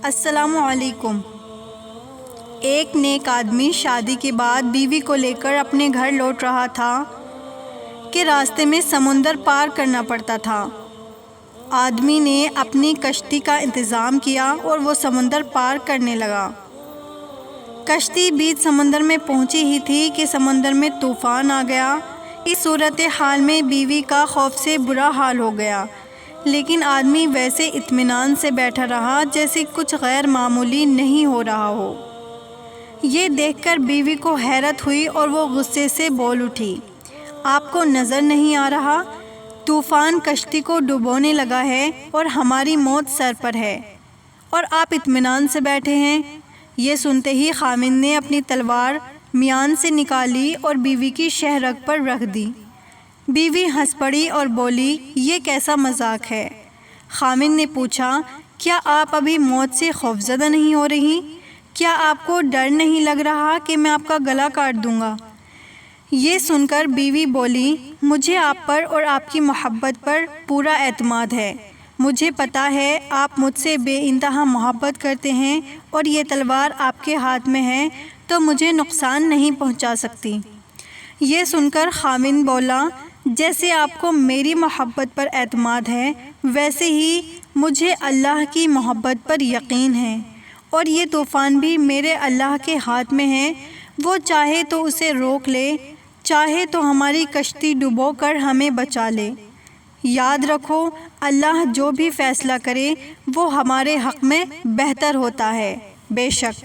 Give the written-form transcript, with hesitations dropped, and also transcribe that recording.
السلام علیکم۔ ایک نیک آدمی شادی کے بعد بیوی کو لے کر اپنے گھر لوٹ رہا تھا کہ راستے میں سمندر پار کرنا پڑتا تھا۔ آدمی نے اپنی کشتی کا انتظام کیا اور وہ سمندر پار کرنے لگا۔ کشتی بیچ سمندر میں پہنچی ہی تھی کہ سمندر میں طوفان آ گیا۔ اس صورتحال میں بیوی کا خوف سے برا حال ہو گیا، لیکن آدمی ویسے اطمینان سے بیٹھا رہا جیسے کچھ غیر معمولی نہیں ہو رہا ہو۔ یہ دیکھ کر بیوی کو حیرت ہوئی اور وہ غصے سے بول اٹھی، آپ کو نظر نہیں آ رہا؟ طوفان کشتی کو ڈبونے لگا ہے اور ہماری موت سر پر ہے، اور آپ اطمینان سے بیٹھے ہیں۔ یہ سنتے ہی خاوند نے اپنی تلوار میان سے نکالی اور بیوی کی شہ رگ پر رکھ دی۔ بیوی ہنس پڑی اور بولی، یہ کیسا مذاق ہے؟ خاوند نے پوچھا، کیا آپ ابھی موت سے خوفزدہ نہیں ہو رہی؟ کیا آپ کو ڈر نہیں لگ رہا کہ میں آپ کا گلا کاٹ دوں گا؟ یہ سن کر بیوی بولی، مجھے آپ پر اور آپ کی محبت پر پورا اعتماد ہے۔ مجھے پتا ہے آپ مجھ سے بے انتہا محبت کرتے ہیں اور یہ تلوار آپ کے ہاتھ میں ہے تو مجھے نقصان نہیں پہنچا سکتی۔ یہ سن کر خاوند بولا، جیسے آپ کو میری محبت پر اعتماد ہے ویسے ہی مجھے اللہ کی محبت پر یقین ہے، اور یہ طوفان بھی میرے اللہ کے ہاتھ میں ہے۔ وہ چاہے تو اسے روک لے، چاہے تو ہماری کشتی ڈبو کر ہمیں بچا لے۔ یاد رکھو، اللہ جو بھی فیصلہ کرے وہ ہمارے حق میں بہتر ہوتا ہے۔ بے شک